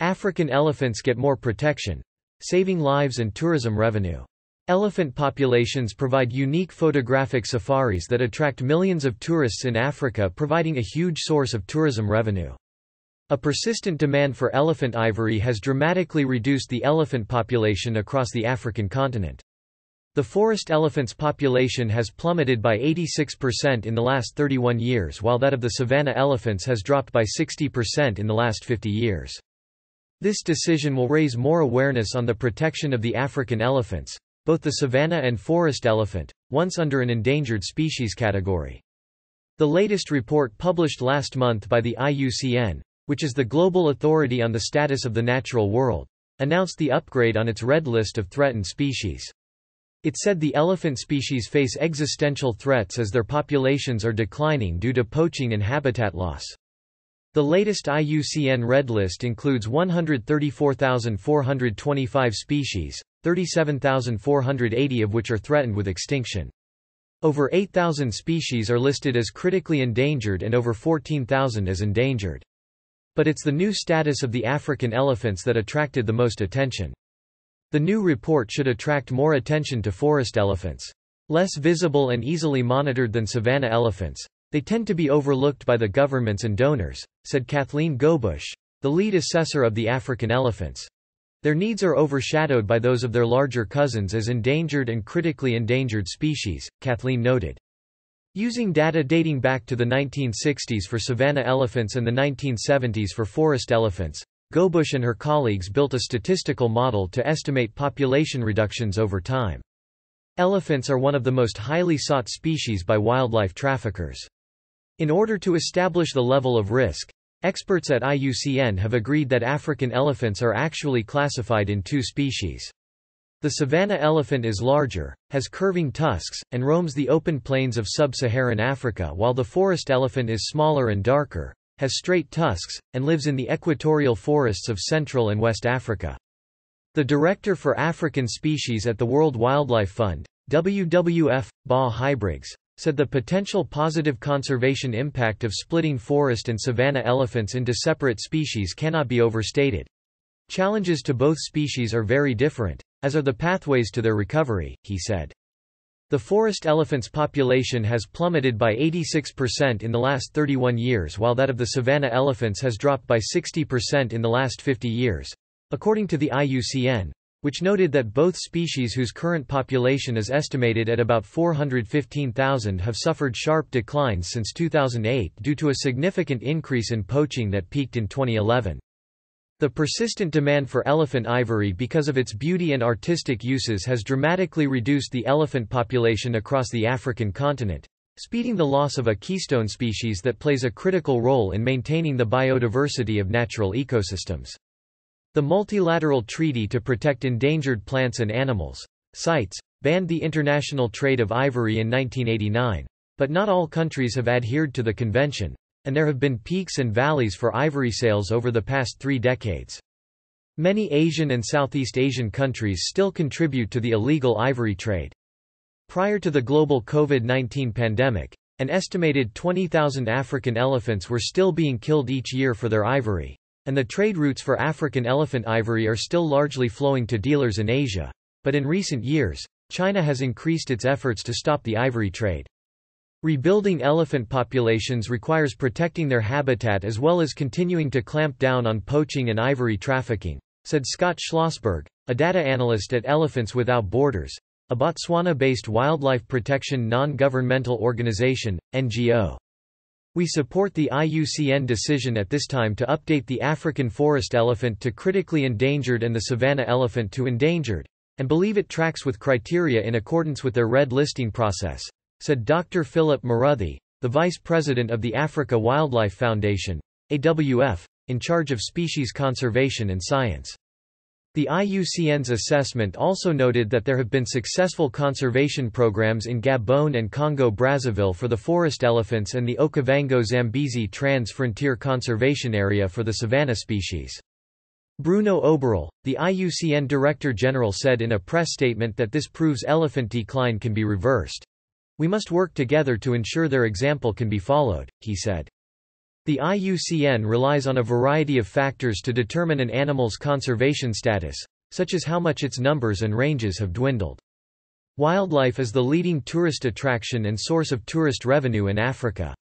African elephants get more protection, saving lives and tourism revenue. Elephant populations provide unique photographic safaris that attract millions of tourists in Africa, providing a huge source of tourism revenue. A persistent demand for elephant ivory has dramatically reduced the elephant population across the African continent. The forest elephant's population has plummeted by 86% in the last 31 years, while that of the savanna elephants has dropped by 60% in the last 50 years. This decision will raise more awareness on the protection of the African elephants, both the savanna and forest elephant, once under an endangered species category. The latest report published last month by the IUCN, which is the global authority on the status of the natural world, announced the upgrade on its red list of threatened species. It said the elephant species face existential threats as their populations are declining due to poaching and habitat loss. The latest IUCN Red List includes 134,425 species, 37,480 of which are threatened with extinction. Over 8,000 species are listed as critically endangered and over 14,000 as endangered. But it's the new status of the African elephants that attracted the most attention. The new report should attract more attention to forest elephants. Less visible and easily monitored than savanna elephants, they tend to be overlooked by the governments and donors, said Kathleen Gobush, the lead assessor of the African elephants. Their needs are overshadowed by those of their larger cousins as endangered and critically endangered species, Kathleen noted. Using data dating back to the 1960s for savanna elephants and the 1970s for forest elephants, Gobush and her colleagues built a statistical model to estimate population reductions over time. Elephants are one of the most highly sought species by wildlife traffickers. In order to establish the level of risk, experts at IUCN have agreed that African elephants are actually classified in two species. The savanna elephant is larger, has curving tusks, and roams the open plains of sub-Saharan Africa, while the forest elephant is smaller and darker, has straight tusks, and lives in the equatorial forests of Central and West Africa. The director for African species at the World Wildlife Fund, WWF, Ba Hybriggs, said the potential positive conservation impact of splitting forest and savanna elephants into separate species cannot be overstated. Challenges to both species are very different, as are the pathways to their recovery, he said. The forest elephant's population has plummeted by 86% in the last 31 years, while that of the savanna elephants has dropped by 60% in the last 50 years, according to the IUCN, which noted that both species, whose current population is estimated at about 415,000, have suffered sharp declines since 2008 due to a significant increase in poaching that peaked in 2011. The persistent demand for elephant ivory because of its beauty and artistic uses has dramatically reduced the elephant population across the African continent, speeding the loss of a keystone species that plays a critical role in maintaining the biodiversity of natural ecosystems. The Multilateral Treaty to Protect Endangered Plants and Animals, CITES, banned the international trade of ivory in 1989, but not all countries have adhered to the convention, and there have been peaks and valleys for ivory sales over the past 3 decades. Many Asian and Southeast Asian countries still contribute to the illegal ivory trade. Prior to the global COVID-19 pandemic, an estimated 20,000 African elephants were still being killed each year for their ivory, and the trade routes for African elephant ivory are still largely flowing to dealers in Asia, but in recent years, China has increased its efforts to stop the ivory trade. Rebuilding elephant populations requires protecting their habitat as well as continuing to clamp down on poaching and ivory trafficking, said Scott Schlossberg, a data analyst at Elephants Without Borders, a Botswana-based wildlife protection non-governmental organization, NGO. We support the IUCN decision at this time to update the African forest elephant to critically endangered and the savanna elephant to endangered, and believe it tracks with criteria in accordance with their red listing process, said Dr. Philip Maruthy, the vice president of the Africa Wildlife Foundation, AWF, in charge of species conservation and science. The IUCN's assessment also noted that there have been successful conservation programs in Gabon and Congo-Brazzaville for the forest elephants and the Okavango-Zambezi Trans-Frontier Conservation Area for the savanna species. Bruno Oberl, the IUCN Director General, said in a press statement that this proves elephant decline can be reversed. We must work together to ensure their example can be followed, he said. The IUCN relies on a variety of factors to determine an animal's conservation status, such as how much its numbers and ranges have dwindled. Wildlife is the leading tourist attraction and source of tourist revenue in Africa.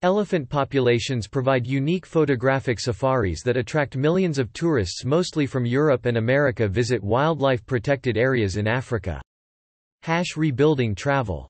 Elephant populations provide unique photographic safaris that attract millions of tourists mostly from Europe and America visit wildlife protected areas in Africa. Rebuilding travel.